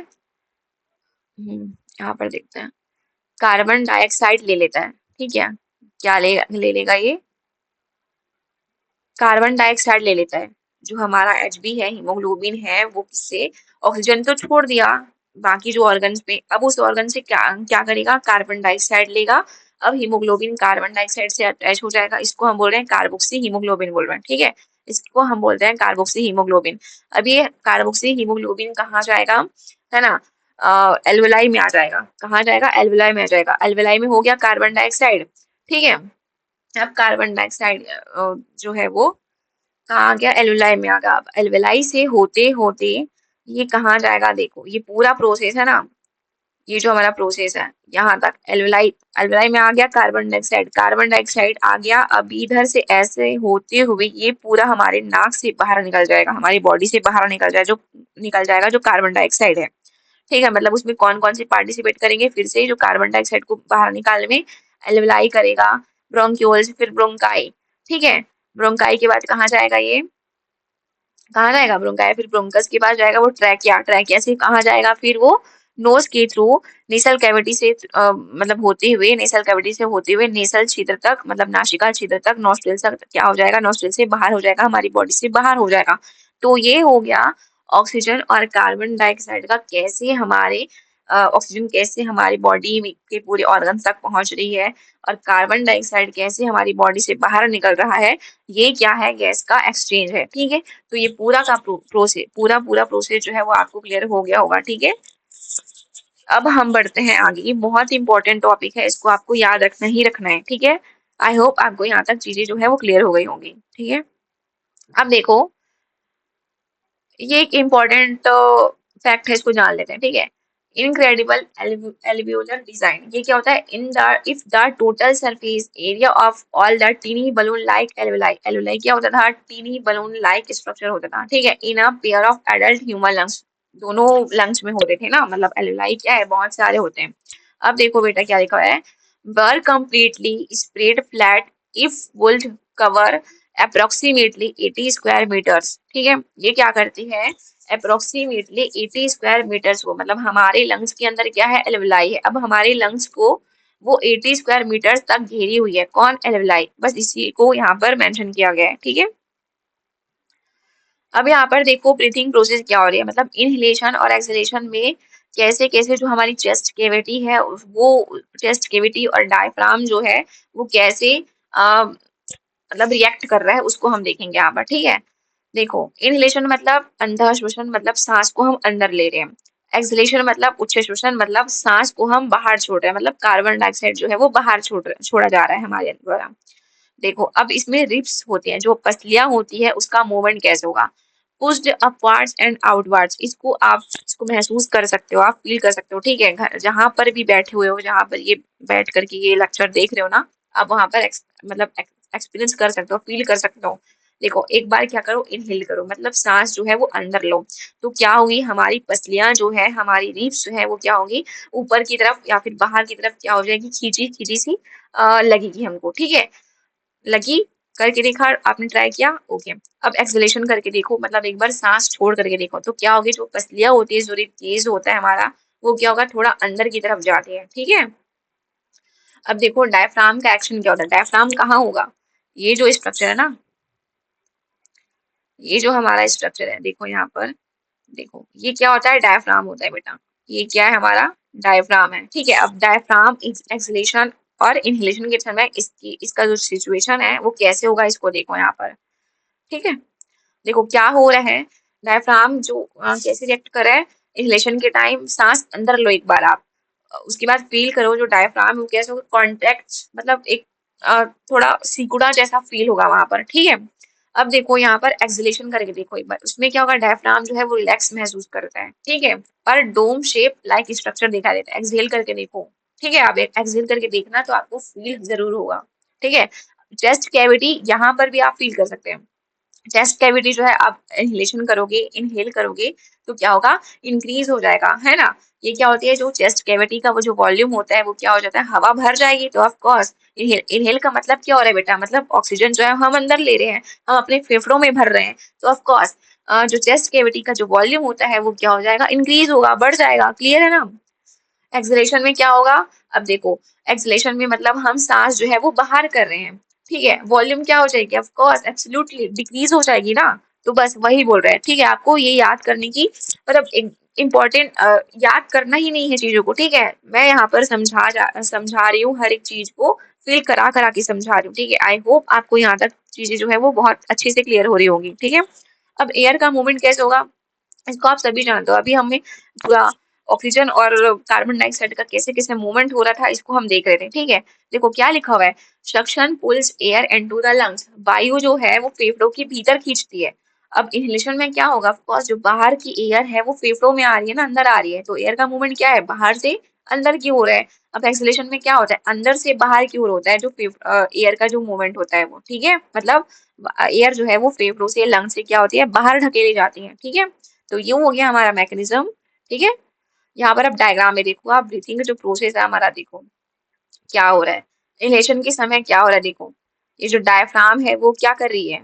A: यहाँ पर देखते हैं, कार्बन डाइऑक्साइड ले लेता है, ठीक है। क्या ले लेगा ये, कार्बन डाइऑक्साइड ले लेता है। जो हमारा एचबी है, हीमोग्लोबिन है, वो किससे, ऑक्सीजन तो छोड़ दिया बाकी जो ऑर्गन्स पे, अब उस ऑर्गन से क्या क्या करेगा, कार्बन डाइऑक्साइड लेगा। अब हीमोग्लोबिन कार्बन डाइऑक्साइड से अटैच हो जाएगा, इसको हम बोल रहे हैं कार्बोक्सी हीमोग्लोबिन बोल रहे हैं, ठीक है। इसको हम बोलते हैं कार्बोक्सी हीमोग्लोबिन। अब ये कार्बोक्सी हीमोग्लोबिन कहाँ जाएगा, है ना, एल्वेलाई में आ जाएगा, कहाँ जाएगा, एल्वेलाई में आ जाएगा। एल्वेलाई में हो गया कार्बन डाइऑक्साइड, ठीक है। अब कार्बन डाइऑक्साइड जो है वो कहाँ आ गया, एल्वेलाई में आ गया। अब एल्वेलाई से होते होते ये कहाँ जाएगा, देखो ये पूरा प्रोसेस है ना, ये जो हमारा प्रोसेस है यहाँ तक, एल्वेलाई एल्वेलाई में आ गया कार्बन डाइऑक्साइड, कार्बन डाइऑक्साइड आ गया। अब इधर से ऐसे होते हुए ये पूरा हमारे नाक से बाहर निकल जाएगा, हमारी बॉडी से बाहर निकल जाएगा जो कार्बन डाइऑक्साइड है, ठीक है। मतलब उसमें कौन कौन से पार्टिसिपेट करेंगे, फिर से जो कार्बन डाइऑक्साइड को बाहर निकालने में एल्वेलाई करेगा, ब्रोंक्यूल्स, फिर ब्रोंकाई, ठीक है। ब्रोंकाई के बाद कहाँ जाएगा ये, कहाँ जाएगा, ब्रोंकाई, फिर ब्रोंकस के पास जाएगा वो ट्रैकिया, ट्रैकिया से कहाँ जाएगा, फिर वो नोज के थ्रू नेसल कैविटी से मतलब होते हुए, नेसल कैविटी से होते हुए नेसल छिद्र तक, मतलब नासिका छिद्र तक, नोस्ट्रिल तक क्या हो जाएगा, नोस्ट्रिल से बाहर हो जाएगा, हमारी बॉडी से बाहर हो जाएगा। तो ये हो गया ऑक्सीजन और कार्बन डाइऑक्साइड का कैसे हमारे ऑक्सीजन कैसे हमारी बॉडी के पूरे ऑर्गन तक पहुंच रही है और कार्बन डाइऑक्साइड कैसे हमारी बॉडी से बाहर निकल रहा है। ये क्या है, गैस का एक्सचेंज है, ठीक है। तो ये पूरा का प्रोसेस, पूरा प्रोसेस जो है वो आपको क्लियर हो गया होगा, ठीक है। अब हम बढ़ते हैं आगे, ये बहुत इंपॉर्टेंट टॉपिक है, इसको आपको याद रखना ही रखना है, ठीक है। आई होप आपको यहाँ तक चीजें जो है वो क्लियर हो गई होंगी, ठीक है। अब देखो ये एक इम्पोर्टेंट फैक्ट है, इसको जान लेते हैं, ठीक है। इनक्रेडिबल एल्वियोलर डिजाइन, ये क्या होता है, in the if the total surface area of all the tiny balloon like alveoli, alveoli क्या होता था, टीनी बलून लाइक स्ट्रक्चर होता था, ठीक है, in a pair of adult human lungs, दोनों लंग्स में होते थे ना, मतलब एल्वेलाई क्या है, बहुत सारे होते हैं। अब देखो बेटा क्या लिखा है, were completely spread flat if would cover approximately 80 square metres. ठीक है, ये क्या करती है, अप्रोक्सीमेटली 80 स्क्वायर मीटर्स को, मतलब हमारे लंग्स के अंदर क्या है, एल्वेलाई है। अब हमारे लंग्स को वो 80 स्क्वायर मीटर्स तक घेरी हुई है, कौन, एल्वेलाई, बस इसी को यहाँ पर मेंशन किया गया है। ठीक है, अब यहाँ पर देखो ब्रीथिंग प्रोसेस क्या हो रही है, मतलब इनहेलेशन और एक्सहेलेशन में कैसे कैसे जो हमारी चेस्ट कैविटी है, वो चेस्ट कैविटी और डायफ्राम जो है वो कैसे मतलब रिएक्ट कर रहा है, उसको हम देखेंगे यहाँ पर। ठीक है, देखो इनहेलेशन मतलब अंदर श्वसन, मतलब सांस को हम अंदर ले रहे हैं। एक्सहेलेशन मतलब उच्च श्वसन, मतलब सांस को हम बाहर छोड़ रहे हैं, मतलब कार्बन डाइऑक्साइड जो है वो बाहर छोड़ा जा रहा है हमारे द्वारा। देखो अब इसमें रिब्स होती हैं, जो पसलियां होती है, उसका मूवमेंट कैसे होगा, पुश्ड अपवर्ड्स एंड आउटवर्ड्स। इसको आप इसको महसूस कर सकते हो, आप फील कर सकते हो। ठीक है, जहां पर भी बैठे हुए हो, जहां पर ये बैठ करके ये लेक्चर देख रहे हो ना, आप वहां पर मतलब एक्सपीरियंस कर सकते हो, फील कर सकते हो। देखो एक बार क्या करो, इनहेल करो, मतलब सांस जो है वो अंदर लो, तो क्या होगी, हमारी पसलियां जो है, हमारी रिब्स जो है वो क्या होगी, ऊपर की तरफ या फिर बाहर की तरफ क्या हो जाएगी, खींची खींची सी लगेगी हमको। ठीक है, लगी, करके देखा आपने, ट्राई किया, ओके। अब एक्सहेलेशन करके देखो, मतलब एक बार सांस छोड़ करके देखो, तो क्या होगी, जो पसलियां होती है, जो केस होता है हमारा, वो क्या होगा, थोड़ा अंदर की तरफ जाते हैं। ठीक है, अब देखो डायफ्राम का एक्शन क्या होता है, डायफ्राम कहाँ होगा, ये जो स्ट्रक्चर है ना, ये जो हमारा स्ट्रक्चर है, देखो यहाँ पर, देखो ये क्या होता है, डायफ्राम होता है बेटा, ये क्या है हमारा, डायफ्राम है। ठीक है, अब डायफ्राम एक्सहेलेशन और इनहेलेशन के समय इसकी इसका जो सिचुएशन है वो कैसे होगा, इसको देखो यहाँ पर। ठीक है, देखो क्या हो रहा है, डायफ्राम जो कैसे रिएक्ट कर रहा है, इनहेलेशन के टाइम सांस अंदर लो एक बार आप, उसके बाद फील करो जो डायफ्राम है वो कैसे होगा, कॉन्ट्रैक्ट, मतलब एक थोड़ा सिकुड़ा जैसा फील होगा वहां पर। ठीक है, अब देखो यहाँ पर एक्सहेलेशन करके देखो एक बार, उसमें क्या होगा, डायफ्राम जो है वो रिलैक्स महसूस करता है। ठीक है, और डोम शेप लाइक स्ट्रक्चर दिखा देता है। एक्सहेल करके देखो, ठीक है, आप एक्सहेल करके देखना तो आपको फील जरूर होगा। ठीक है, चेस्ट कैविटी यहाँ पर भी आप फील कर सकते हैं। चेस्ट कैविटी जो है, आप इनहेलेशन करोगे, इनहेल करोगे, तो क्या होगा, इंक्रीज हो जाएगा, है ना। ये क्या होती है, जो चेस्ट कैविटी का वो जो वॉल्यूम होता है वो क्या हो जाता है, हवा भर जाएगी, तो ऑफ कोर्स इनहेल, इनहेल का मतलब क्या हो रहा है बेटा, मतलब ऑक्सीजन जो है हम अंदर ले रहे हैं, हम अपने फेफड़ों में भर रहे हैं, तो ऑफ कोर्स जो चेस्ट कैविटी का जो वॉल्यूम होता है वो क्या हो जाएगा, इंक्रीज होगा, बढ़ जाएगा। क्लियर है ना। एक्सलेशन में क्या होगा, अब देखो एक्सलेशन में मतलब हम सांस जो है वो बाहर कर रहे हैं। ठीक है, वॉल्यूम क्या हो जाएगी, ऑफ कोर्स एब्सोल्युटली डिक्रीज हो जाएगी ना। तो बस वही बोल रहे हैं। ठीक है, आपको ये याद करने की, मतलब इम्पोर्टेंट, याद करना ही नहीं है चीजों को। ठीक है, मैं यहाँ पर समझा रही हूँ हर एक चीज को, फील करा करा के समझा रही हूँ। ठीक है, आई होप आपको यहाँ तक चीजें जो है वो बहुत अच्छे से क्लियर हो रही होगी। ठीक है, अब एयर का मूवमेंट कैसे होगा, इसको आप सभी जानते हो। अभी हमें पूरा ऑक्सीजन और कार्बन डाइऑक्साइड का कैसे कैसे मूवमेंट हो रहा था, इसको हम देख रहे थे। ठीक है, देखो क्या लिखा हुआ है, suction pulls air into the lungs, वायु जो है वो फेफड़ों के भीतर खींचती है। अब इनहेलेशन में क्या होगा, ऑफ कोर्स जो बाहर की एयर है वो फेफड़ों में आ रही है ना, अंदर आ रही है, तो एयर का मूवमेंट क्या है, बाहर से अंदर की ओर है। अब एक्सहेलेशन में क्या होता है, अंदर से बाहर की ओर होता है, जो एयर का जो मूवमेंट होता है वो। ठीक है, मतलब एयर जो है वो फेफड़ों से, लंग से क्या होती है, बाहर ढकेली जाती है। ठीक है, तो ये हो गया हमारा मैकेनिज्म। ठीक है, यहाँ पर अब डायग्राम में देखो, आप ब्रीथिंग का जो प्रोसेस है हमारा, देखो क्या हो रहा है, इनहेलेशन के समय क्या हो रहा है, देखो ये जो डायफ्राम है वो क्या कर रही है,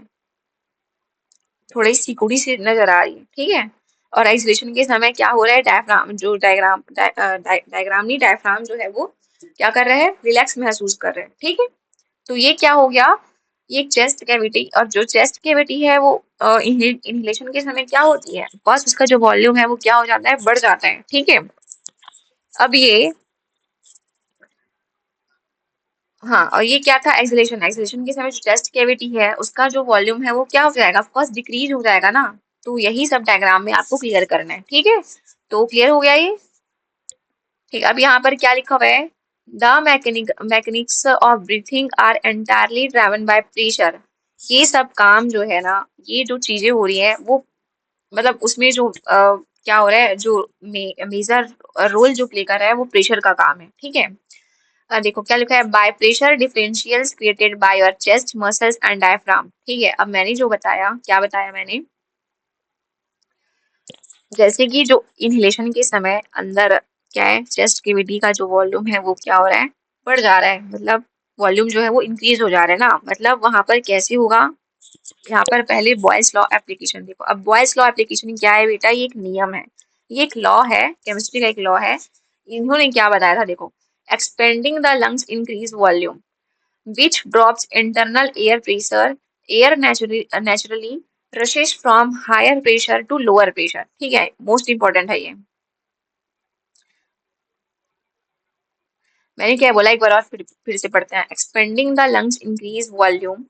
A: थोड़ी सिकुड़ी सी नजर आ रही है। ठीक है, और एक्सहेलेशन के समय क्या हो रहा है, डायफ्राम जो डायग्राम नहीं, डायफ्राम जो है वो क्या कर रहा है, रिलैक्स महसूस कर रहे हैं। ठीक है, तो ये क्या हो गया, ये चेस्ट कैविटी, और जो चेस्ट कैविटी है वो इनहेलेशन के समय क्या होती है, बस उसका जो वॉल्यूम है वो क्या हो जाता है, बढ़ जाता है। ठीक है, अब ये, हाँ, और ये क्या था, एक्सहेलेशन, एक्सहेलेशन के समय जो चेस्ट कैविटी है उसका जो वॉल्यूम है वो क्या हो जाएगा, ऑफ कोर्स डिक्रीज हो जाएगा ना। तो यही सब डायग्राम में आपको क्लियर करना है। ठीक है, तो क्लियर हो गया ये। ठीक है, अब यहाँ पर क्या लिखा हुआ है, the mechanics of breathing are entirely driven by pressure. ये सब काम जो है ना, ये जो चीजें हो रही है वो, मतलब उसमें जो क्या हो रहा है, जो मेजर रोल जो प्ले कर रहा है वो प्रेशर का काम है। ठीक है, देखो क्या लिखा है, by pressure differentials created by your chest muscles and diaphragm. ठीक है, अब मैंने जो बताया, क्या बताया मैंने, जैसे कि जो इनहेलेशन के समय अंदर क्या है, चेस्ट कैविटी का जो वॉल्यूम है वो क्या हो रहा है, बढ़ जा रहा है, मतलब वॉल्यूम जो है वो इंक्रीज हो जा रहा है ना, मतलब वहां पर कैसे होगा, यहाँ पर पहले बॉयज लॉ एप्लीकेशन देखो। अब बॉयज लॉ एप्लीकेशन क्या है बेटा, ये एक नियम है, ये एक लॉ है, केमिस्ट्री का एक लॉ है। इन्होंने क्या बताया था देखो, expanding the lungs increase volume which drops internal air pressure, air naturally rushes from higher pressure to lower pressure। ठीक है, मोस्ट इंपॉर्टेंट है ये। मैंने क्या बोला एक बार और फिर से पढ़ते हैं। Expanding the lungs increase volume,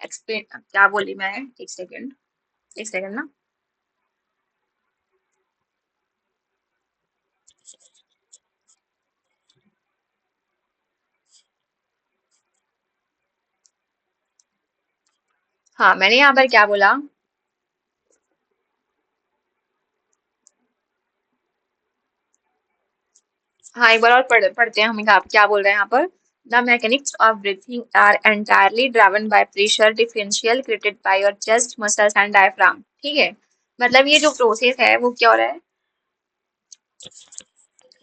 A: expand क्या बोली मैं, एक सेकेंड ना। हाँ मैंने यहाँ पर क्या बोला, हाँ एक बार और पढ़ते हैं हम, क्या बोल रहे हैं यहाँ पर। The mechanics of breathing are entirely driven by pressure differential created by your chest muscles and diaphragm. ठीक है, मतलब ये जो प्रोसेस है वो क्या हो रहा है,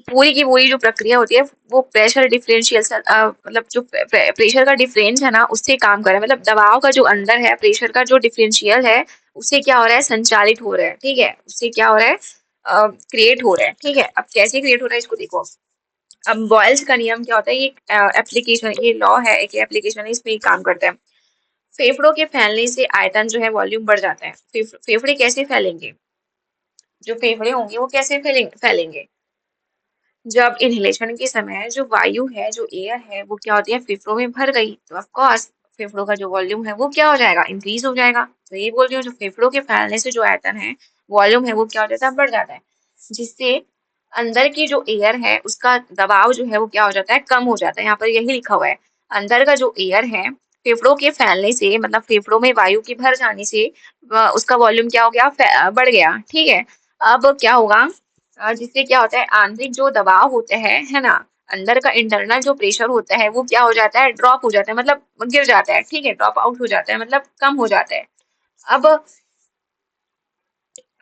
A: पूरी की पूरी जो प्रक्रिया होती है वो प्रेशर डिफरेंशियल मतलब जो प्रेशर का डिफरेंस है ना उससे काम कर रहा है। मतलब दबाव का जो अंदर है, प्रेशर का जो डिफरेंशियल है उससे क्या हो रहा है, संचालित हो रहा है। ठीक है, उससे क्या हो रहा है, क्रिएट हो रहा है। ठीक है, अब कैसे क्रिएट हो रहा है इसको देखो। अब बॉयल्स का नियम क्या होता है, ये एप्लीकेशन, ये लॉ है, एक एप्लीकेशन है, इसमें ही काम करता है। फेफड़ों के फैलने से आयतन जो है वॉल्यूम बढ़ जाता है। फेफड़े कैसे फैलेंगे, जो फेफड़े होंगे वो कैसे फैलेंगे, जब इनहेलेशन के समय जो वायु है, जो एयर है, वो क्या होती है, फेफड़ों में भर गई तो ऑफ कोर्स फेफड़ों का जो वॉल्यूम है वो क्या हो जाएगा, इंक्रीज हो जाएगा। तो ये बोल रही हूँ, जो फेफड़ों के फैलने से जो आयतन है, वॉल्यूम है, वो क्या हो जाता है, बढ़ जाता है। जिससे अंदर की जो एयर है उसका दबाव जो है वो क्या हो जाता है, कम हो जाता है। यहाँ पर यही लिखा हुआ है, अंदर का जो एयर है फेफड़ों के फैलने से, मतलब फेफड़ों में वायु के भर जाने से उसका वॉल्यूम क्या हो गया, बढ़ गया। ठीक है, अब क्या होगा, जिससे क्या होता है, आंतरिक जो दबाव होते हैं है ना, अंदर का इंटरनल जो प्रेशर होता है वो क्या हो जाता है, ड्रॉप हो जाता है, मतलब गिर जाता है। ठीक है, ड्रॉप आउट हो जाता है, मतलब कम हो जाता है। अब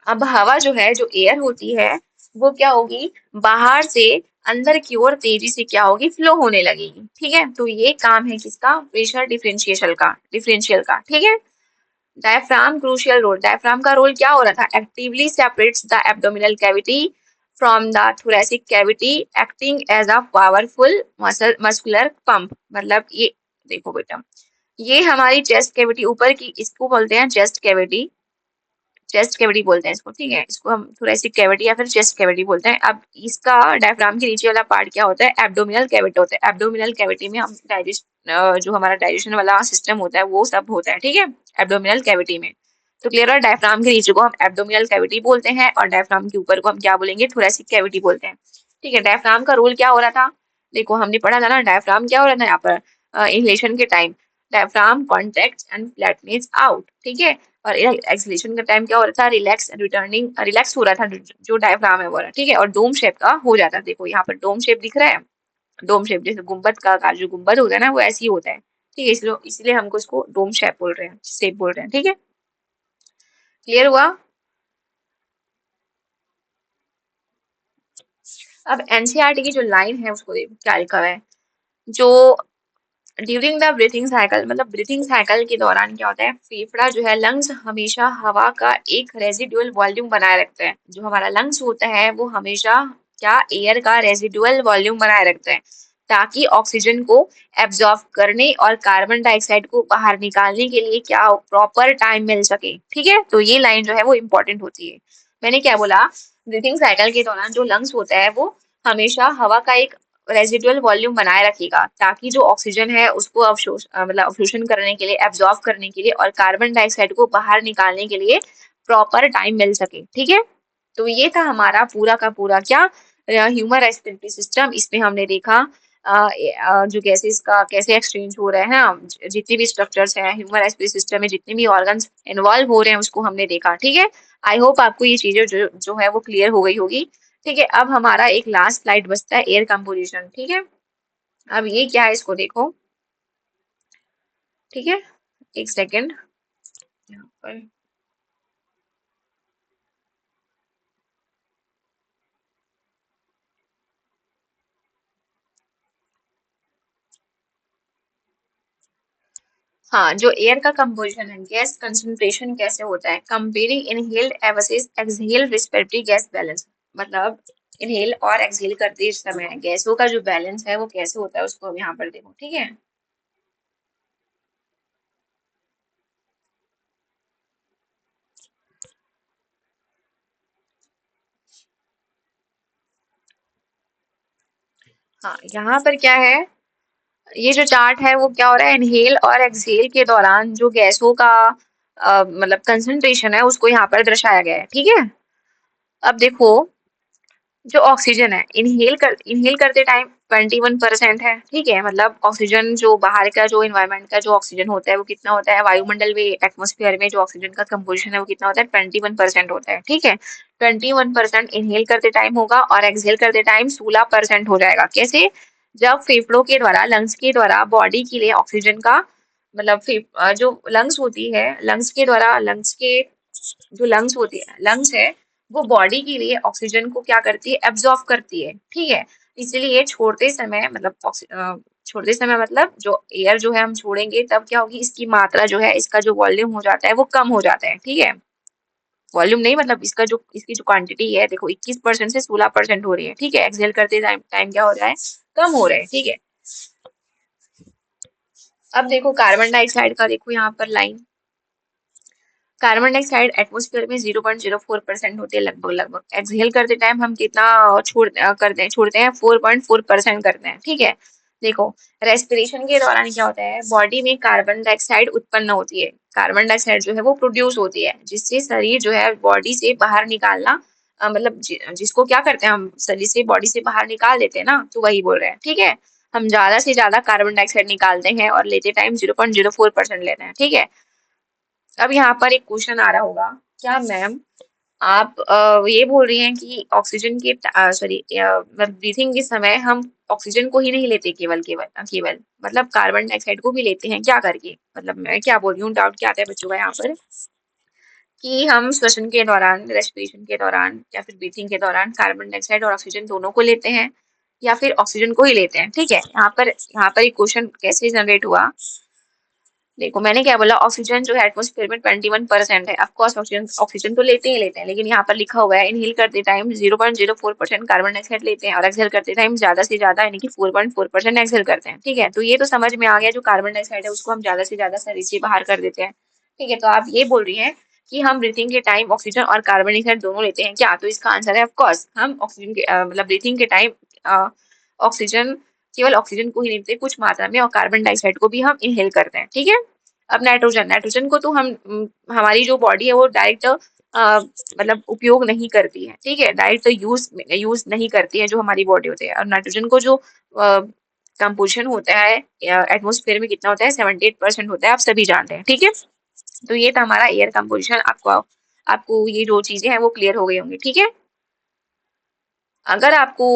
A: अब हवा जो है, जो एयर होती है, वो क्या होगी, बाहर से अंदर की ओर तेजी से क्या होगी, फ्लो होने लगेगी। ठीक है, तो ये काम है किसका, प्रेशर डिफरेंशियल का। ठीक है, डायफ्राम क्रूशियल रोल, डायफ्राम का रोल क्या हो रहा था, actively separates the abdominal cavity from the thoracic cavity, acting as a powerful muscular pump. मतलब ये देखो बेटा, ये हमारी चेस्ट कैविटी ऊपर की, इसको बोलते हैं चेस्ट कैविटी बोलते हैं इसको। ठीक है, इसको हम थोरेसिक कैविटी या फिर चेस्ट कैविटी बोलते हैं। अब इसका डायफ्राम के नीचे वाला पार्ट क्या होता है, एब्डोमिनल कैविटी होता है। एब्डोमिनल कैविटी में हम जो हमारा डाइजेशन वाला सिस्टम होता है वो सब होता है। ठीक है, एब्डोमिनल कैविटी में। तो क्लियर है, डायफ्राम के नीचे को हम एब्डोमिनल कैविटी बोलते हैं और डायफ्राम के ऊपर को हम क्या बोलेंगे, थोरेसिक कैविटी बोलते हैं। ठीक है, डायफ्राम का रोल क्या हो रहा था, देखो हमने पढ़ा था ना, डायफ्राम क्या हो रहा था यहाँ पर इनहेलेशन के time, diaphragm contract and flatness out. ठीक है, और एक्सलेशन का टाइम क्या हो रहा था, रिलैक्स हो रहा था, जो डायफ्राम है वो रहा। ठीक है, और डोम शेप का हो जाता है। देखो यहाँ पर डोम शेप दिख रहा है, डोम शेप जैसे गुम्बद का आकार, जो गुम्बद होता है ना वो ऐसे ही होता है। ठीक है, इसलिए इसलिए हमको इसको डोम शेप बोल रहे हैं, शेप बोल रहे हैं। ठीक है, क्लियर हुआ। अब एनसीईआरटी की जो लाइन है उसको देखो क्या लिखा हुआ है, जो ड्यूरिंग द ब्रीथिंग साइकिल, मतलब ब्रीथिंग साइकिल के दौरान क्या होता है, फेफड़ा जो है, लंग्स हमेशा हवा का एक रेजिडुअल वॉल्यूम बनाए रखते हैं। जो हमारा लंग्स होता है वो हमेशा क्या, एयर का रेजिडुअल वॉल्यूम बनाए रखते हैं, ताकि ऑक्सीजन को एब्जॉर्ब करने और कार्बन डाइऑक्साइड को बाहर निकालने के लिए क्या प्रॉपर टाइम मिल सके। ठीक है, तो ये लाइन जो है वो इंपॉर्टेंट होती है। मैंने क्या बोला, ब्रीथिंग साइकिल के दौरान जो लंग्स होता है वो हमेशा हवा का एक रेजिडुअल वॉल्यूम बनाए रखेगा, ताकि जो ऑक्सीजन है उसको मतलब अवशोषण करने के लिए, एब्जॉर्ब करने के लिए और कार्बन डाइऑक्साइड को बाहर निकालने के लिए प्रॉपर टाइम मिल सके। ठीक है, तो ये था हमारा पूरा का पूरा क्या, ह्यूमन रेस्पिरेटरी सिस्टम। इसमें हमने देखा जो गैसेस का कैसे एक्सचेंज हो रहा है ना, जितने भी स्ट्रक्चर्स हैं ह्यूमन रेस्पिरेटरी सिस्टम में, जितने भी ऑर्गन्स इन्वॉल्व हो रहे हैं उसको हमने देखा। ठीक है, आई होप आपको ये चीजें जो है वो क्लियर हो गई होगी। ठीक है, अब हमारा एक लास्ट स्लाइड बचता है, एयर कंपोजिशन। ठीक है, अब ये क्या है इसको देखो। ठीक है, एक सेकेंड यहाँ पर, हाँ, जो एयर का कंपोजिशन है, गैस कंसंट्रेशन कैसे होता है, comparing inhaled versus exhaled respiratory gas balance. मतलब इनहेल और एक्सहेल करते समय गैसों का जो बैलेंस है वो कैसे होता है, उसको अब यहाँ पर देखो, ठीक है। हाँ, यहाँ पर क्या है, ये जो चार्ट है वो क्या हो रहा है, इनहेल और एक्सहेल के दौरान जो गैसों का मतलब कंसंट्रेशन है उसको यहाँ पर दर्शाया गया है, ठीक है। अब देखो, जो ऑक्सीजन है, इनहेल करते टाइम 21% है, ठीक है। मतलब ऑक्सीजन जो बाहर का, जो इन्वायरमेंट का जो ऑक्सीजन होता है वो कितना होता है, वायुमंडल में, एटमॉस्फेयर में जो ऑक्सीजन का कंपोजिशन है वो कितना होता है, 21% होता है, ठीक है। 21% इनहेल करते टाइम होगा और एक्सहेल करते टाइम 16% हो जाएगा। कैसे? जब फेफड़ों के द्वारा, लंग्स के द्वारा बॉडी के लिए ऑक्सीजन का मतलब जो लंग्स होती है, लंग्स के द्वारा, लंग्स के जो लंग्स होती है, लंग्स है, वो बॉडी के लिए ऑक्सीजन को क्या करती है, एब्जॉर्ब करती है, ठीक है। इसलिए छोड़ते समय मतलब छोड़ते समय मतलब जो एयर जो है हम छोड़ेंगे तब क्या होगी, इसकी मात्रा जो है, इसका जो वॉल्यूम हो जाता है वो कम हो जाता है, ठीक है। वॉल्यूम नहीं, मतलब इसका जो, इसकी जो क्वांटिटी है देखो, 21% से 16% हो रही है, ठीक है। एक्सहेल करते टाइम टाइम क्या हो रहा है, कम हो रहा है, ठीक है। अब देखो कार्बन डाइऑक्साइड का, देखो यहाँ पर लाइन, कार्बन डाइऑक्साइड एटमॉस्फेयर में 0.04% होते हैं लगभग लगभग। एक्सहेल करते टाइम हम कितना करते हैं, छोड़ते हैं, 4.4% करते हैं, ठीक है। देखो, रेस्पिरेशन के दौरान क्या होता है, बॉडी में कार्बन डाइऑक्साइड उत्पन्न होती है, कार्बन डाइऑक्साइड जो है वो प्रोड्यूस होती है, जिससे शरीर जो है बॉडी से बाहर निकालना, मतलब जिसको क्या करते हैं हम, शरीर से, बॉडी से बाहर निकाल देते हैं ना, तो वही बोल रहे हैं, ठीक है। हम ज्यादा से ज्यादा कार्बन डाइऑक्साइड निकालते हैं और लेते टाइम 0.04% लेते हैं, ठीक है। अब यहाँ पर एक क्वेश्चन आ रहा होगा, क्या मैम आप ये बोल रही हैं कि ऑक्सीजन के, सॉरी, ब्रीथिंग के समय हम ऑक्सीजन को ही नहीं लेते, केवल केवल केवल मतलब कार्बन डाइऑक्साइड को भी लेते हैं क्या करके, मतलब मैं क्या बोल रही हूँ, डाउट क्या आता है बच्चों का यहाँ पर, कि हम श्वसन के दौरान, रेस्पिरेशन के दौरान या फिर ब्रीथिंग के दौरान कार्बन डाइऑक्साइड और ऑक्सीजन दोनों को लेते हैं या फिर ऑक्सीजन को ही लेते हैं, ठीक है। यहाँ पर एक क्वेश्चन कैसे जनरेट हुआ, देखो मैंने क्या बोला, ऑक्सीजन जो है एटमॉस्फेयर में 21% है, ऑफकोर्स ऑक्सीजन ऑक्सीजन तो लेते हैं, लेकिन यहाँ पर लिखा हुआ है इनहेल करते टाइम 0.04% कार्बन डाइऑक्साइड लेते हैं और एक्सहेल करते टाइम ज्यादा से ज्यादा यानी कि 4.4% एक्सहेल करते हैं, ठीक है। तो ये तो समझ में आ गया, जो कार्बन डाइऑक्साइड है उसको हम ज्यादा से ज्यादा शरीर से बाहर कर देते हैं, ठीक है। तो आप ये बोल रही हैं कि हम ब्रीथिंग के टाइम ऑक्सीजन और कार्बन डाइऑक्साइड दोनों लेते हैं क्या, तो इसका आंसर है ऑफकोर्स हम ऑक्सीजन के मतलब ब्रीथिंग के टाइम ऑक्सीजन, केवल ऑक्सीजन को ही लेते हैं कुछ मात्रा में, और कार्बन डाइऑक्साइड को भी हम इनहेल करते हैं, ठीक है। अब नाइट्रोजन, नाइट्रोजन को तो हम हमारी जो बॉडी है वो डायरेक्ट मतलब उपयोग नहीं करती है, ठीक है, डायरेक्ट तो यूज यूज नहीं करती है जो हमारी बॉडी होती है। और नाइट्रोजन को जो कंपोजिशन होता है एटमोस्फेयर में कितना होता है, 78% होता है, आप सभी जानते हैं, ठीक है। तो ये था हमारा एयर कंपोजिशन। आपको आपको ये जो चीजें हैं वो क्लियर हो गई होंगी, ठीक है। अगर आपको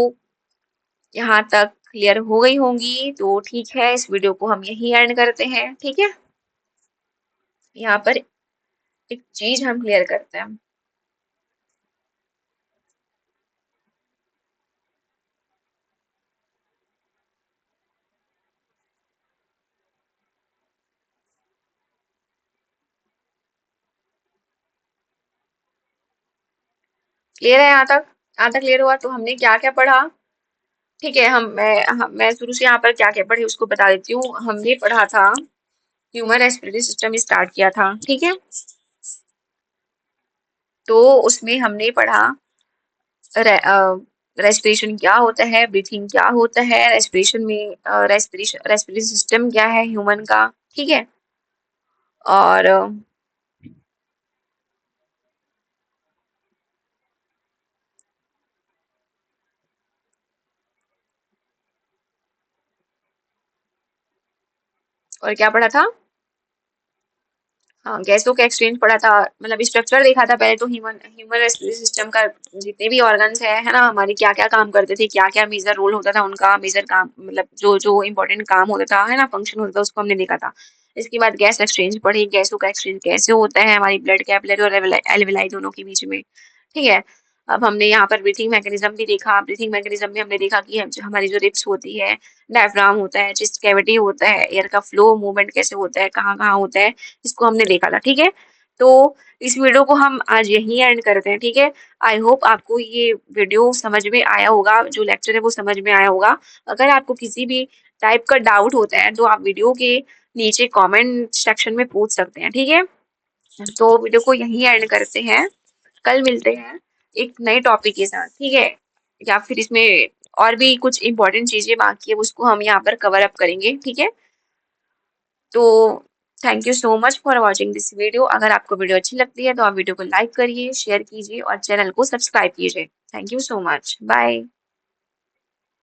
A: यहाँ तक क्लियर हो गई होंगी तो ठीक है, इस वीडियो को हम यहीं एंड करते हैं, ठीक है। यहाँ पर एक चीज हम क्लियर करते हैं, क्लियर है यहाँ तक क्लियर हुआ। तो हमने क्या क्या पढ़ा, ठीक है। मैं शुरू से यहाँ पर क्या क्या पढ़ी उसको बता देती हूँ। हमने पढ़ा था, ह्यूमन रेस्पिरेटरी सिस्टम स्टार्ट किया था, ठीक है। तो उसमें हमने पढ़ा रेस्पिरेशन क्या होता है, ब्रीथिंग क्या होता है, रेस्पिरेशन में रेस्पिरेटरी सिस्टम क्या है ह्यूमन का, ठीक है। और और क्या पढ़ा था, हाँ, गैसों का एक्सचेंज पढ़ा था, मतलब स्ट्रक्चर देखा था पहले तो, ह्यूमन ह्यूमन रेस्पिरेटरी सिस्टम का जितने भी ऑर्गन्स है ना हमारे, क्या क्या काम करते थे, क्या क्या मेजर रोल होता था उनका, मेजर काम मतलब जो जो इंपॉर्टेंट काम होता था, है ना, फंक्शन होता था, उसको हमने देखा था। इसके बाद गैस एक्सचेंज पढ़ी, गैसों का एक्सचेंज कैसे होता है हमारी ब्लड कैपिलरी और एल्वेलाई दोनों के बीच में, ठीक है। अब हमने यहाँ पर ब्रीथिंग मैकेनिज्म भी देखा। ब्रीथिंग मैकेनिज्म में हमने देखा कि हमारी जो रिब्स होती है, डायफ्राम होता है, चेस्ट कैविटी होता है, एयर का फ्लो मूवमेंट कैसे होता है, कहाँ-कहाँ होता है, इसको हमने देखा था, ठीक है? तो इस वीडियो को हम आज यहीं एंड करते हैं, ठीक है? आई होप आपको ये वीडियो समझ में आया होगा, जो लेक्चर है वो समझ में आया होगा। अगर आपको किसी भी टाइप का डाउट होता है, तो आप वीडियो के नीचे कमेंट सेक्शन में पूछ सकते हैं, ठीक है? तो वीडियो को यहीं एंड करते हैं। कल मिलते हैं एक नए टॉपिक के साथ, ठीक है? या फिर इसमें और भी कुछ इम्पोर्टेंट चीजें बाकी है, उसको हम यहाँ पर कवर अप करेंगे, ठीक है? तो thank you so much for watching this video. अगर आपको वीडियो अच्छी लगती है तो आप वीडियो को लाइक करिए, शेयर कीजिए और चैनल को सब्सक्राइब कीजिए। Thank you so much. Bye.